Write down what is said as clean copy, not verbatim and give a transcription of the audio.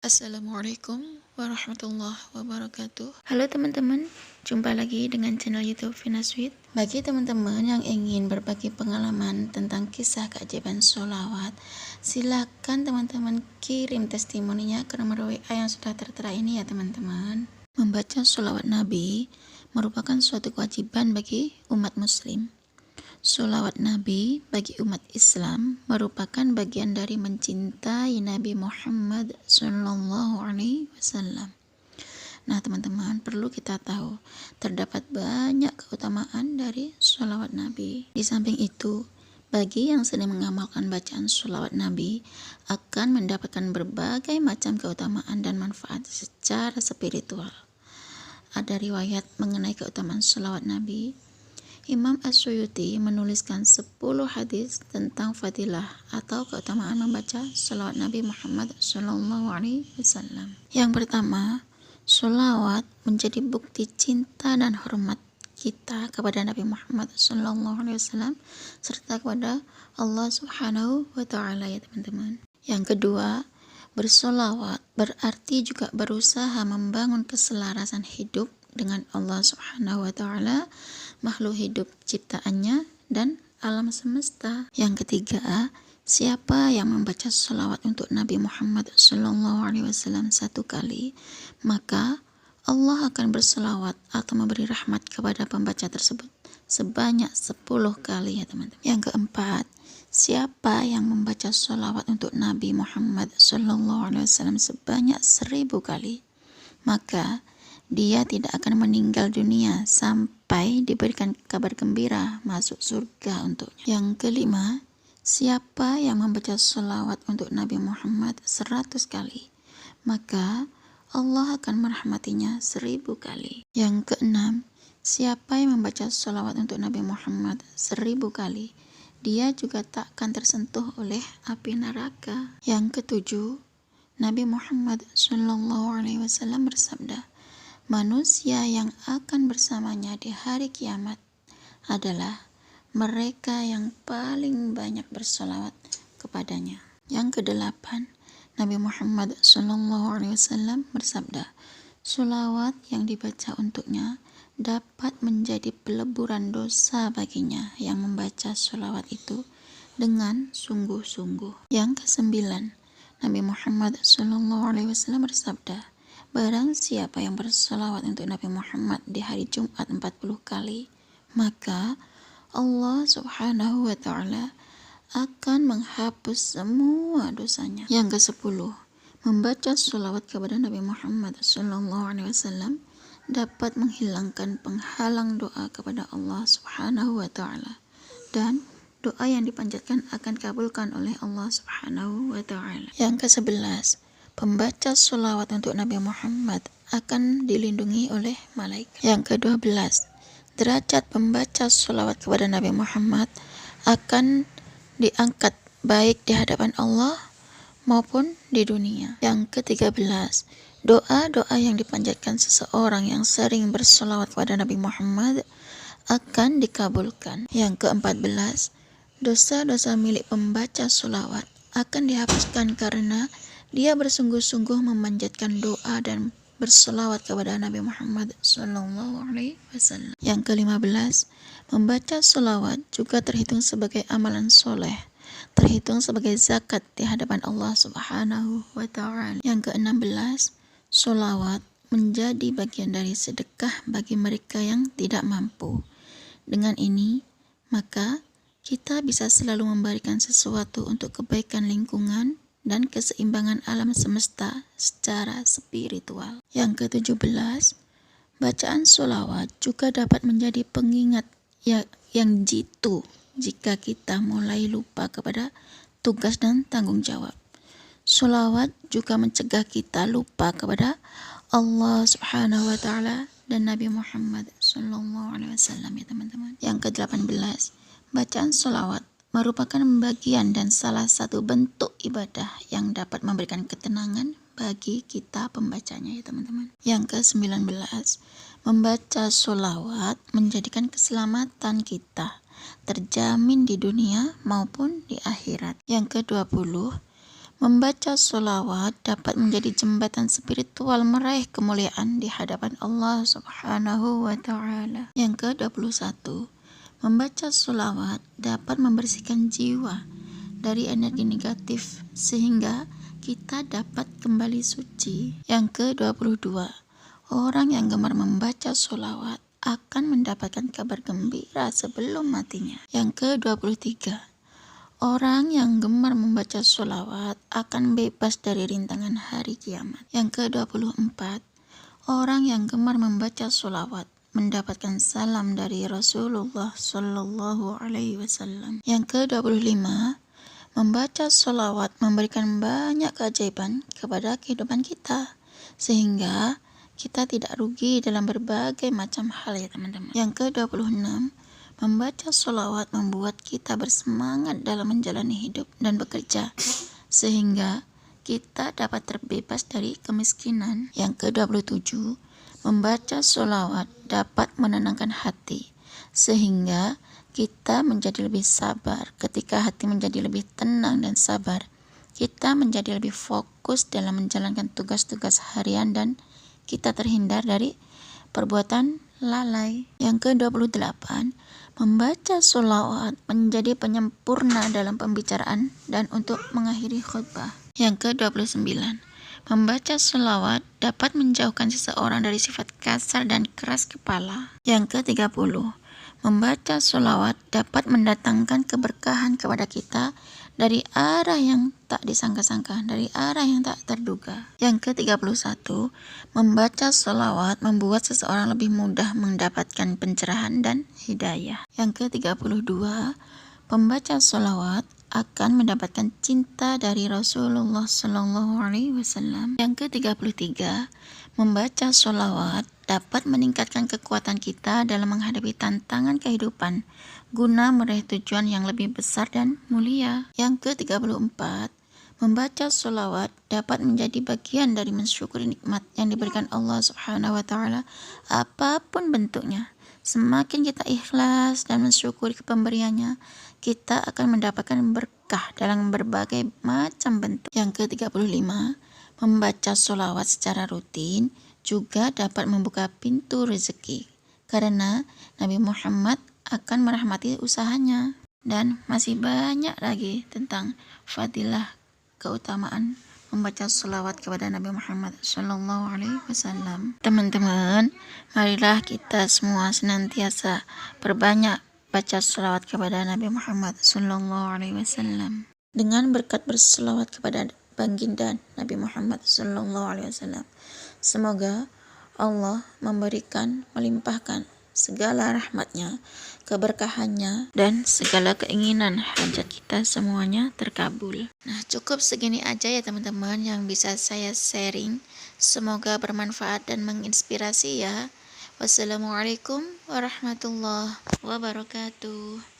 Assalamualaikum warahmatullahi wabarakatuh. Halo teman-teman, jumpa lagi dengan channel YouTube Vina Sweet. Bagi teman-teman yang ingin berbagi pengalaman tentang kisah keajaiban sholawat, silakan teman-teman kirim testimoninya ke nomor WA yang sudah tertera ini ya teman-teman. Membaca sholawat Nabi merupakan suatu kewajiban bagi umat muslim. Sholawat Nabi bagi umat Islam merupakan bagian dari mencintai Nabi Muhammad Sallallahu Alaihi Wasallam. Nah teman-teman, perlu kita tahu terdapat banyak keutamaan dari sholawat Nabi. Di samping itu, bagi yang sedang mengamalkan bacaan sholawat Nabi akan mendapatkan berbagai macam keutamaan dan manfaat secara spiritual. Ada riwayat mengenai keutamaan sholawat Nabi. Imam As-Suyuti menuliskan 10 hadis tentang fadilah atau keutamaan membaca sholawat Nabi Muhammad Sallallahu Alaihi Wasallam. Yang pertama, sholawat menjadi bukti cinta dan hormat kita kepada Nabi Muhammad Sallallahu Alaihi Wasallam serta kepada Allah Subhanahu Wa Taala ya teman-teman. Yang kedua, bersolawat berarti juga berusaha membangun keselarasan hidup dengan Allah Subhanahu Wa Taala, makhluk hidup ciptaannya, dan alam semesta. Yang ketiga, siapa yang membaca sholawat untuk Nabi Muhammad Sallallahu Alaihi Wasallam 1 kali, maka Allah akan berselawat atau memberi rahmat kepada pembaca tersebut sebanyak 10 kali ya teman-teman. Yang keempat, siapa yang membaca sholawat untuk Nabi Muhammad Sallallahu Alaihi Wasallam sebanyak 1000 kali, maka dia tidak akan meninggal dunia sampai diberikan kabar gembira masuk surga untuknya. Yang kelima, siapa yang membaca sholawat untuk Nabi Muhammad 100 kali, maka Allah akan merahmatinya 1000 kali. Yang keenam, siapa yang membaca sholawat untuk Nabi Muhammad 1000 kali, dia juga tak akan tersentuh oleh api neraka. Yang ketujuh, Nabi Muhammad Sallallahu Alaihi Wasallam bersabda, manusia yang akan bersamanya di hari kiamat adalah mereka yang paling banyak bersolawat kepadanya. Yang kedelapan, Nabi Muhammad SAW bersabda, solawat yang dibaca untuknya dapat menjadi peleburan dosa baginya yang membaca solawat itu dengan sungguh-sungguh. Yang kesembilan, Nabi Muhammad SAW bersabda, barang siapa yang bersolawat untuk Nabi Muhammad di hari Jumat 40 kali, maka Allah Subhanahu Wa Taala akan menghapus semua dosanya. Yang ke-10, membaca sholawat kepada Nabi Muhammad Sallallahu Alaihi Wasallam dapat menghilangkan penghalang doa kepada Allah Subhanahu Wa Taala, dan doa yang dipanjatkan akan dikabulkan oleh Allah Subhanahu Wa Taala. Yang ke-11, pembaca sholawat untuk Nabi Muhammad akan dilindungi oleh malaikat. Yang ke-12, derajat pembaca sholawat kepada Nabi Muhammad akan diangkat baik di hadapan Allah maupun di dunia. Yang ke-13, doa-doa yang dipanjatkan seseorang yang sering bersolawat kepada Nabi Muhammad akan dikabulkan. Yang ke-14, dosa-dosa milik pembaca sholawat akan dihapuskan karena dia bersungguh-sungguh memanjatkan doa dan berselawat kepada Nabi Muhammad Sallallahu Alaihi Wasallam. Yang ke-15, membaca selawat juga terhitung sebagai amalan soleh, terhitung sebagai zakat di hadapan Allah Subhanahu Wa Taala. Yang ke-16, selawat menjadi bagian dari sedekah bagi mereka yang tidak mampu. Dengan ini, maka kita bisa selalu memberikan sesuatu untuk kebaikan lingkungan dan keseimbangan alam semesta secara spiritual. Yang ke-17, bacaan sholawat juga dapat menjadi pengingat yang jitu jika kita mulai lupa kepada tugas dan tanggung jawab. Sholawat juga mencegah kita lupa kepada Allah Subhanahu Wa Taala dan Nabi Muhammad Sallallahu Alaihi Wasallam ya teman-teman. Yang ke-18, bacaan sholawat merupakan bagian dan salah satu bentuk ibadah yang dapat memberikan ketenangan bagi kita pembacanya ya teman-teman. Yang ke-19, membaca sholawat menjadikan keselamatan kita terjamin di dunia maupun di akhirat. Yang ke-20, Membaca sholawat dapat menjadi jembatan spiritual meraih kemuliaan di hadapan Allah Subhanahu wa Ta'ala. Yang ke-21, membaca sholawat dapat membersihkan jiwa dari energi negatif sehingga kita dapat kembali suci. Yang ke-22, orang yang gemar membaca sholawat akan mendapatkan kabar gembira sebelum matinya. Yang ke-23, orang yang gemar membaca sholawat akan bebas dari rintangan hari kiamat. Yang ke-24, orang yang gemar membaca sholawat mendapatkan salam dari Rasulullah Sallallahu Alaihi Wasallam. Yang ke-25, membaca sholawat memberikan banyak keajaiban kepada kehidupan kita, sehingga kita tidak rugi dalam berbagai macam hal ya teman-teman. Yang ke-26, membaca sholawat membuat kita bersemangat dalam menjalani hidup dan bekerja, sehingga kita dapat terbebas dari kemiskinan. Yang ke-27, membaca sholawat dapat menenangkan hati, sehingga kita menjadi lebih sabar. Ketika hati menjadi lebih tenang dan sabar, kita menjadi lebih fokus dalam menjalankan tugas-tugas harian dan kita terhindar dari perbuatan lalai. Yang ke-28, membaca sholawat menjadi penyempurna dalam pembicaraan dan untuk mengakhiri khutbah. Yang ke-29, membaca sholawat dapat menjauhkan seseorang dari sifat kasar dan keras kepala. Yang ke-30, membaca sholawat dapat mendatangkan keberkahan kepada kita dari arah yang tak disangka-sangka, dari arah yang tak terduga. Yang ke-31, membaca sholawat membuat seseorang lebih mudah mendapatkan pencerahan dan hidayah. Yang ke-32, pembaca sholawat akan mendapatkan cinta dari Rasulullah Sallallahu Alaihi Wasallam. Yang ke-33, membaca sholawat dapat meningkatkan kekuatan kita dalam menghadapi tantangan kehidupan guna meraih tujuan yang lebih besar dan mulia. Yang ke-34, membaca sholawat dapat menjadi bagian dari mensyukuri nikmat yang diberikan Allah Subhanahu wa Ta'ala apapun bentuknya. Semakin kita ikhlas dan mensyukuri pemberiannya, kita akan mendapatkan berkah dalam berbagai macam bentuk. Yang ke-35, membaca sholawat secara rutin juga dapat membuka pintu rezeki, karena Nabi Muhammad akan merahmati usahanya. Dan masih banyak lagi tentang fadilah keutamaan membaca sholawat kepada Nabi Muhammad Sallallahu Alaihi Wasallam. Teman-teman, marilah kita semua senantiasa perbanyak baca sholawat kepada Nabi Muhammad Sallallahu Alaihi Wasallam. Dengan berkat berselawat kepada baginda Nabi Muhammad Sallallahu Alaihi Wasallam, semoga Allah melimpahkan segala rahmatnya, keberkahannya, dan segala keinginan hajat kita semuanya terkabul. Nah, cukup segini aja ya teman-teman yang bisa saya sharing. Semoga bermanfaat dan menginspirasi ya. Wassalamualaikum warahmatullahi wabarakatuh.